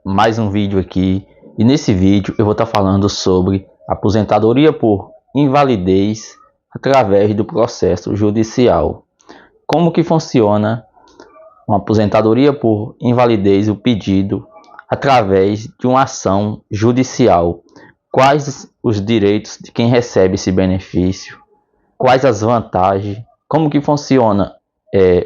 Mais um vídeo aqui, e nesse vídeo eu vou estar falando sobre aposentadoria por invalidez através do processo judicial. Como que funciona uma aposentadoria por invalidez, o pedido através de uma ação judicial? Quais os direitos de quem recebe esse benefício? Quais as vantagens? Como que funciona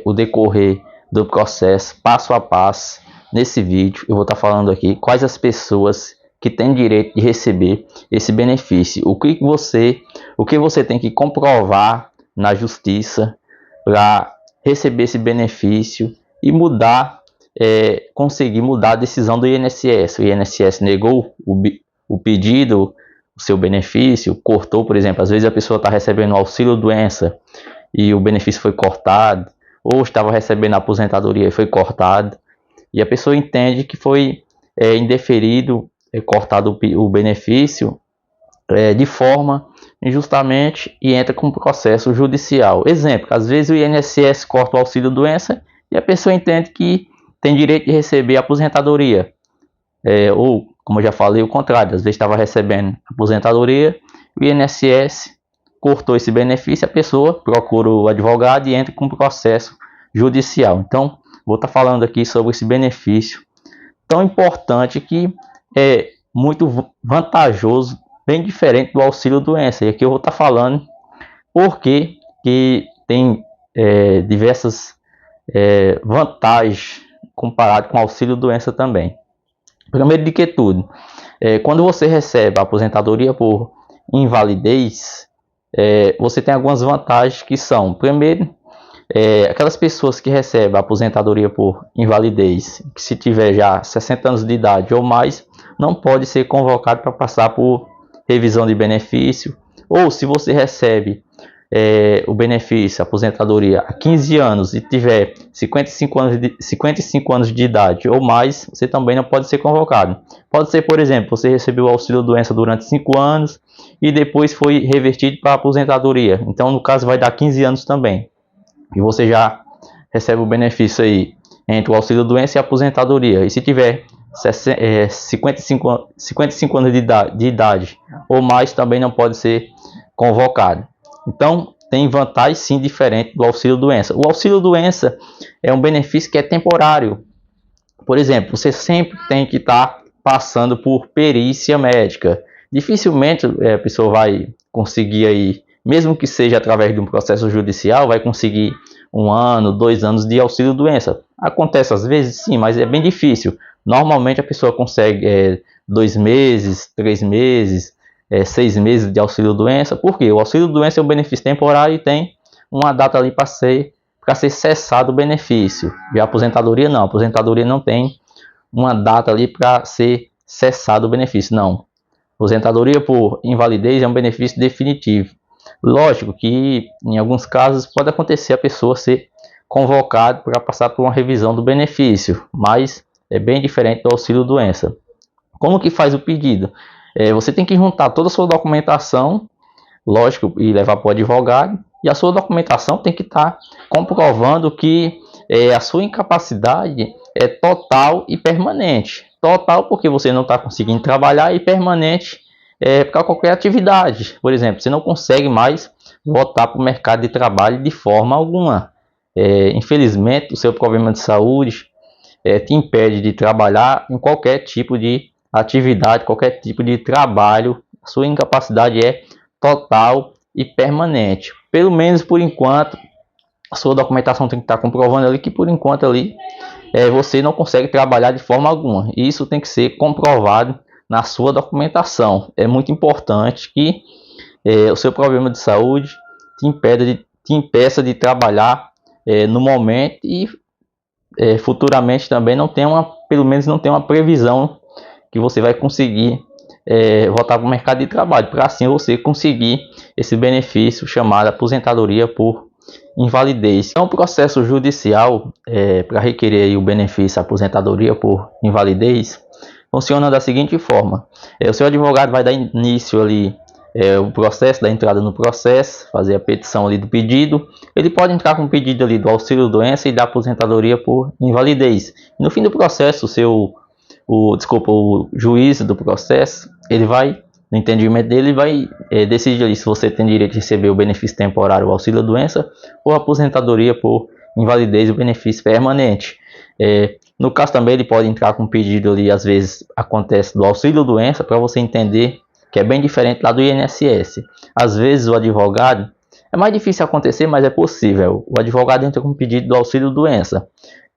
o decorrer do processo passo a passo? Nesse vídeo eu vou estar falando aqui quais as pessoas que têm direito de receber esse benefício, o que você tem que comprovar na justiça para receber esse benefício e conseguir mudar a decisão do INSS. O INSS negou o pedido, o seu benefício, cortou, por exemplo, às vezes a pessoa está recebendo auxílio doença e o benefício foi cortado, ou estava recebendo aposentadoria e foi cortado, e a pessoa entende que foi indeferido, cortado o benefício de forma injustamente e entra com um processo judicial. Exemplo, às vezes o INSS corta o auxílio doença e a pessoa entende que tem direito de receber aposentadoria, ou, como eu já falei, o contrário, às vezes estava recebendo aposentadoria, o INSS cortou esse benefício, a pessoa procura o advogado e entra com um processo judicial. Então, vou estar falando aqui sobre esse benefício tão importante que é muito vantajoso, bem diferente do auxílio doença. E aqui eu vou estar falando porque que tem diversas vantagens comparado com o auxílio doença também. Primeiro de que tudo, quando você recebe a aposentadoria por invalidez, você tem algumas vantagens que são: primeiro, aquelas pessoas que recebem a aposentadoria por invalidez, que se tiver já 60 anos de idade ou mais, não pode ser convocado para passar por revisão de benefício. Ou se você recebe o benefício, a aposentadoria há 15 anos e tiver 55 anos de idade ou mais, você também não pode ser convocado. Pode ser, por exemplo, você recebeu o auxílio doença durante 5 anos e depois foi revertido para a aposentadoria. Então, no caso, vai dar 15 anos também. E você já recebe o benefício aí entre o auxílio doença e a aposentadoria. E se tiver 55 anos de idade ou mais, também não pode ser convocado. Então, tem vantagem sim diferente do auxílio doença. O auxílio doença é um benefício que é temporário. Por exemplo, você sempre tem que estar passando por perícia médica. Dificilmente a pessoa vai conseguir aí, mesmo que seja através de um processo judicial, vai conseguir 1 ano, 2 anos de auxílio doença. Acontece às vezes sim, mas é bem difícil. Normalmente a pessoa consegue 2 meses, 3 meses, 6 meses de auxílio doença. Por quê? O auxílio doença é um benefício temporário e tem uma data ali para ser cessado o benefício. E a aposentadoria não. A aposentadoria não tem uma data ali para ser cessado o benefício. Não. Aposentadoria por invalidez é um benefício definitivo. Lógico que em alguns casos pode acontecer a pessoa ser convocada para passar por uma revisão do benefício, mas é bem diferente do auxílio doença. Como que faz o pedido? Você tem que juntar toda a sua documentação, lógico, e levar para o advogado, e a sua documentação tem que estar comprovando que a sua incapacidade é total e permanente. Total porque você não está conseguindo trabalhar, e permanente para qualquer atividade. Por exemplo, você não consegue mais voltar para o mercado de trabalho de forma alguma. Infelizmente, o seu problema de saúde te impede de trabalhar em qualquer tipo de atividade, qualquer tipo de trabalho. A sua incapacidade é total e permanente. Pelo menos por enquanto, a sua documentação tem que estar comprovando ali que por enquanto ali você não consegue trabalhar de forma alguma. E isso tem que ser comprovado na sua documentação. É muito importante que o seu problema de saúde te impeça de trabalhar no momento e futuramente também pelo menos não tem uma previsão que você vai conseguir voltar para o mercado de trabalho, para assim você conseguir esse benefício chamado aposentadoria por invalidez. Então, o processo judicial para requerer aí o benefício aposentadoria por invalidez funciona da seguinte forma: o seu advogado vai dar início ali o processo, da entrada no processo, fazer a petição ali do pedido. Ele pode entrar com o pedido ali do auxílio doença e da aposentadoria por invalidez. No fim do processo, o seu o juiz do processo, ele vai, no entendimento dele, vai decidir ali se você tem direito de receber o benefício temporário, o auxílio-doença, ou a aposentadoria por invalidez e o benefício permanente. No caso também ele pode entrar com um pedido ali, às vezes acontece do auxílio-doença, para você entender que é bem diferente lá do INSS. Às vezes o advogado, é mais difícil acontecer, mas é possível. O advogado entra com um pedido do auxílio-doença.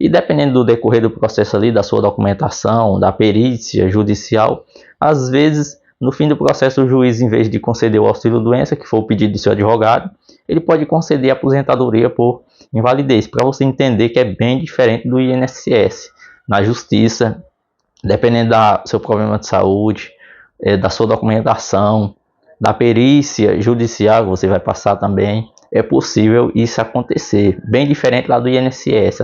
E dependendo do decorrer do processo ali, da sua documentação, da perícia judicial, às vezes, no fim do processo, o juiz, em vez de conceder o auxílio-doença, que foi o pedido do seu advogado, ele pode conceder a aposentadoria por invalidez, para você entender que é bem diferente do INSS. Na justiça, dependendo do seu problema de saúde, da sua documentação, da perícia judicial que você vai passar também, é possível isso acontecer. Bem diferente lá do INSS.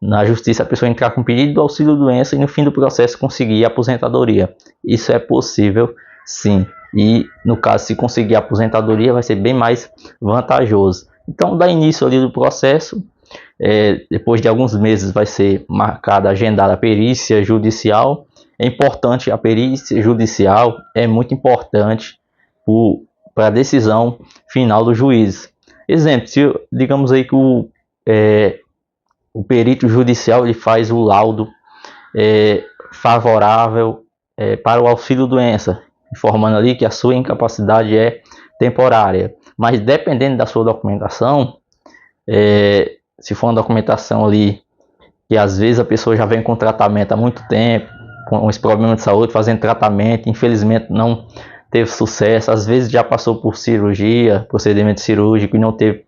Na justiça a pessoa entrar com pedido do auxílio-doença e no fim do processo conseguir a aposentadoria. Isso é possível sim. E no caso, se conseguir a aposentadoria, vai ser bem mais vantajoso. Então dá início ali do processo. Depois de alguns meses vai ser marcada, agendada a perícia judicial. É importante, a perícia judicial é muito importante para a decisão final do juiz. Exemplo, se digamos aí que o perito judicial ele faz o laudo favorável para o auxílio-doença, informando ali que a sua incapacidade é temporária. Mas dependendo da sua documentação, se for uma documentação ali que às vezes a pessoa já vem com tratamento há muito tempo, com esse problema de saúde, fazendo tratamento, infelizmente não teve sucesso, às vezes já passou por cirurgia, procedimento cirúrgico e não teve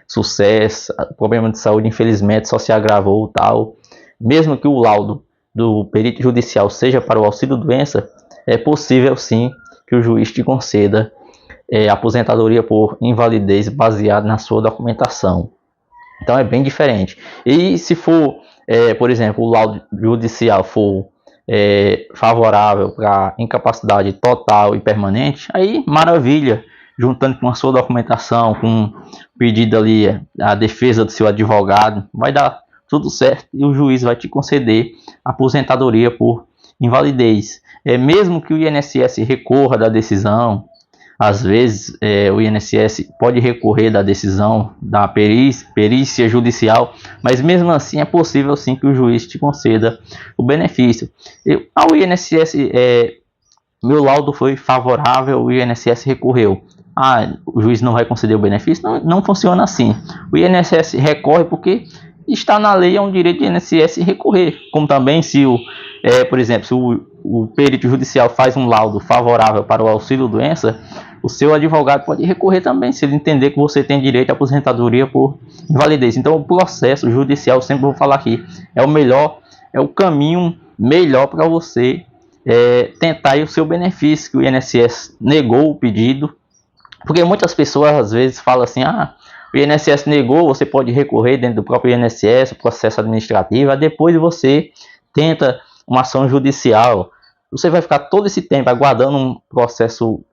sucesso, o problema de saúde infelizmente só se agravou tal. Mesmo que o laudo do perito judicial seja para o auxílio-doença, é possível sim que o juiz te conceda aposentadoria por invalidez baseado na sua documentação. Então é bem diferente. E se for, por exemplo, o laudo judicial for favorável para incapacidade total e permanente, aí maravilha, juntando com a sua documentação, com o pedido ali, a defesa do seu advogado, vai dar tudo certo e o juiz vai te conceder aposentadoria por invalidez. Mesmo que o INSS recorra da decisão, às vezes o INSS pode recorrer da decisão da perícia judicial, mas mesmo assim é possível sim que o juiz te conceda o benefício. Ao INSS, meu laudo foi favorável, o INSS recorreu. O juiz não vai conceder o benefício? Não, não funciona assim. O INSS recorre porque está na lei, é um direito do INSS recorrer. Como também se por exemplo, se o perito judicial faz um laudo favorável para o auxílio-doença, o seu advogado pode recorrer também, se ele entender que você tem direito à aposentadoria por invalidez. Então o processo judicial, sempre vou falar aqui, é o melhor, é o caminho melhor para você tentar o seu benefício, que o INSS negou o pedido, porque muitas pessoas às vezes falam assim, o INSS negou, você pode recorrer dentro do próprio INSS, o processo administrativo, depois você tenta uma ação judicial. Você vai ficar todo esse tempo aguardando um processo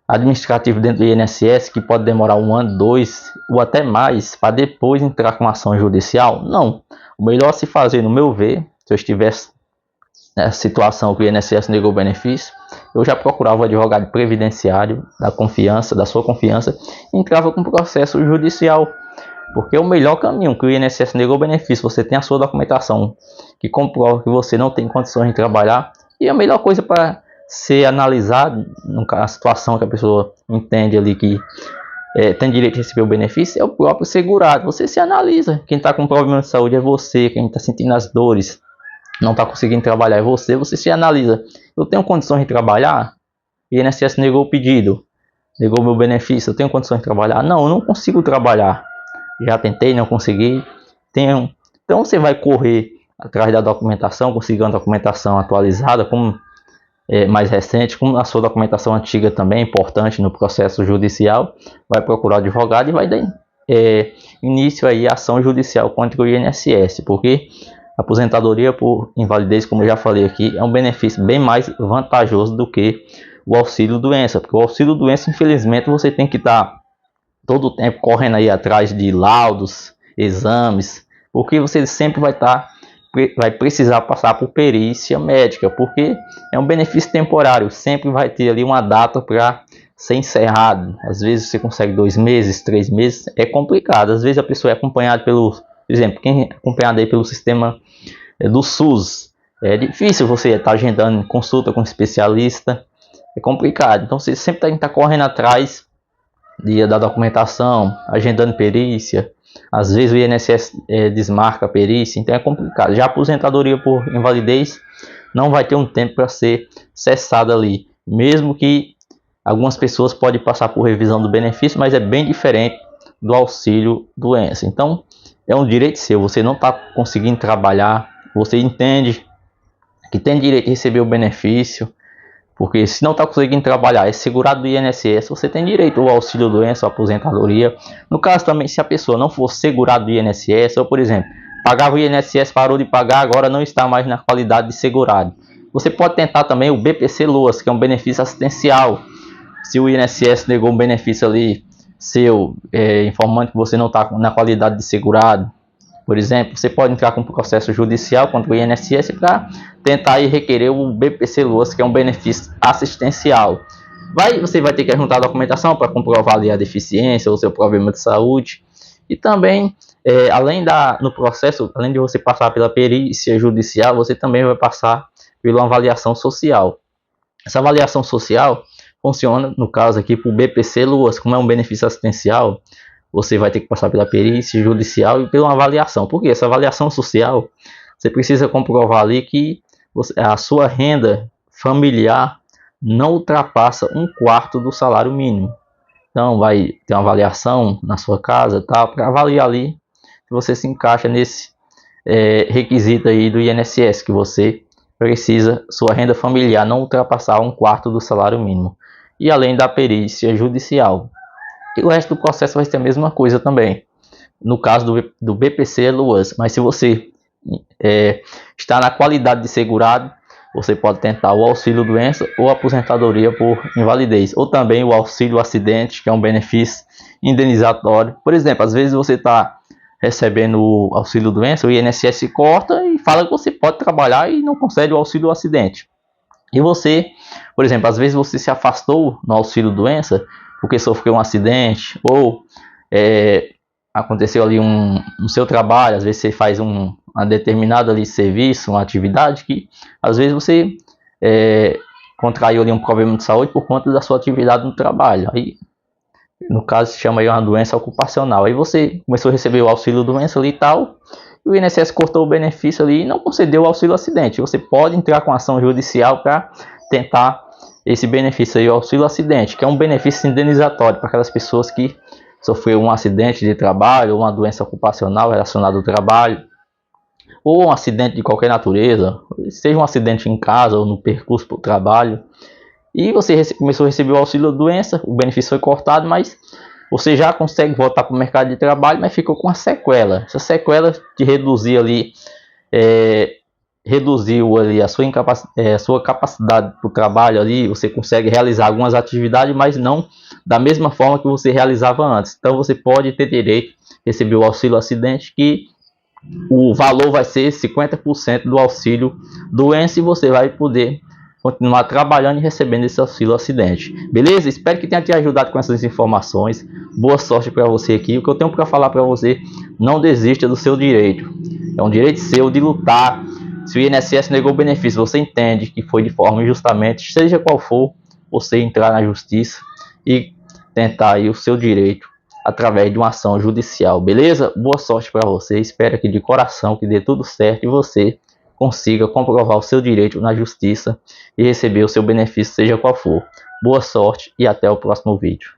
administrativo dentro do INSS, que pode demorar 1 ano, 2 ou até mais, para depois entrar com uma ação judicial? Não. O melhor a se fazer, no meu ver, se eu estivesse nessa situação que o INSS negou o benefício, eu já procurava o advogado previdenciário da sua confiança, e entrava com processo judicial, porque é o melhor caminho. Que o INSS negou o benefício, você tem a sua documentação que comprova que você não tem condições de trabalhar, e a melhor coisa para ser analisado na situação que a pessoa entende ali que tem direito de receber o benefício, é o próprio segurado. Você se analisa, quem está com problema de saúde é você, quem está sentindo as dores, não está conseguindo trabalhar é você se analisa. Eu tenho condições de trabalhar? O INSS negou o pedido, negou o meu benefício, eu tenho condições de trabalhar? Não, eu não consigo trabalhar, já tentei, não consegui, então você vai correr atrás da documentação, conseguir uma documentação atualizada, mais recente, com a sua documentação antiga também, importante no processo judicial, vai procurar o advogado e vai dar início aí à ação judicial contra o INSS, porque a aposentadoria por invalidez, como eu já falei aqui, é um benefício bem mais vantajoso do que o auxílio-doença, porque o auxílio-doença, infelizmente, você tem que estar todo o tempo correndo aí atrás de laudos, exames, porque você sempre vai estar vai precisar passar por perícia médica, porque é um benefício temporário, sempre vai ter ali uma data para ser encerrado. Às vezes você consegue 2 meses, 3 meses, é complicado. Às vezes a pessoa é acompanhada pelo, por exemplo, quem é acompanhado aí pelo sistema do SUS, é difícil você estar agendando consulta com especialista, é complicado. Então você sempre tem que estar correndo atrás da documentação, agendando perícia. Às vezes o INSS desmarca a perícia, então é complicado. Já a aposentadoria por invalidez não vai ter um tempo para ser cessada ali, mesmo que algumas pessoas podem passar por revisão do benefício, mas é bem diferente do auxílio doença. Então é um direito seu, você não está conseguindo trabalhar, você entende que tem direito de receber o benefício, porque se não está conseguindo trabalhar, é segurado do INSS, você tem direito ao auxílio doença, ou aposentadoria. No caso também, se a pessoa não for segurado do INSS, ou por exemplo, pagava o INSS, parou de pagar, agora não está mais na qualidade de segurado, você pode tentar também o BPC-LOAS, que é um benefício assistencial. Se o INSS negou um benefício ali seu, informando que você não está na qualidade de segurado, por exemplo, você pode entrar com um processo judicial contra o INSS para tentar requerer o BPC-LOAS, que é um benefício assistencial. Você vai ter que juntar a documentação para comprovar ali a deficiência ou seu problema de saúde. E também, no processo, além de você passar pela perícia judicial, você também vai passar pela avaliação social. Essa avaliação social funciona, no caso aqui, para o BPC-LOAS, como é um benefício assistencial, você vai ter que passar pela perícia judicial e pela avaliação. Porque essa avaliação social, você precisa comprovar ali que a sua renda familiar não ultrapassa 1/4 do salário mínimo. Então vai ter uma avaliação na sua casa, tá, para avaliar ali se você se encaixa nesse requisito aí do INSS, que você precisa, sua renda familiar não ultrapassar 1/4 do salário mínimo. E além da perícia judicial. E o resto do processo vai ser a mesma coisa também, no caso do BPC-LOAS. Mas se você está na qualidade de segurado, você pode tentar o auxílio doença ou aposentadoria por invalidez, ou também o auxílio acidente, que é um benefício indenizatório. Por exemplo, às vezes você está recebendo o auxílio doença, o INSS corta e fala que você pode trabalhar e não concede o auxílio acidente. E você, por exemplo, às vezes você se afastou no auxílio doença porque sofreu um acidente, ou aconteceu ali no seu trabalho, às vezes você faz uma determinada ali serviço, uma atividade que às vezes você contraiu ali um problema de saúde por conta da sua atividade no trabalho. Aí, no caso, se chama aí uma doença ocupacional. Aí você começou a receber o auxílio doença ali e tal, e o INSS cortou o benefício ali e não concedeu o auxílio acidente. Você pode entrar com ação judicial para tentar esse benefício aí, o auxílio acidente, que é um benefício indenizatório para aquelas pessoas que sofreram um acidente de trabalho, ou uma doença ocupacional relacionada ao trabalho, ou um acidente de qualquer natureza, seja um acidente em casa ou no percurso para o trabalho, e você começou a receber o auxílio doença, o benefício foi cortado, mas você já consegue voltar para o mercado de trabalho, mas ficou com uma sequela. Essa sequela de reduzir ali, reduziu ali a sua capacidade para o trabalho ali, você consegue realizar algumas atividades, mas não da mesma forma que você realizava antes. Então você pode ter direito a receber o auxílio acidente, que o valor vai ser 50% do auxílio doença, e você vai poder continuar trabalhando e recebendo esse auxílio acidente. Beleza? Espero que tenha te ajudado com essas informações. Boa sorte para você aqui. O que eu tenho para falar para você: não desista do seu direito. É um direito seu de lutar. Se o INSS negou o benefício, você entende que foi de forma injustamente, seja qual for, você entrar na justiça e tentar aí o seu direito através de uma ação judicial. Beleza? Boa sorte para você. Espero aqui de coração que dê tudo certo e você consiga comprovar o seu direito na justiça e receber o seu benefício, seja qual for. Boa sorte e até o próximo vídeo.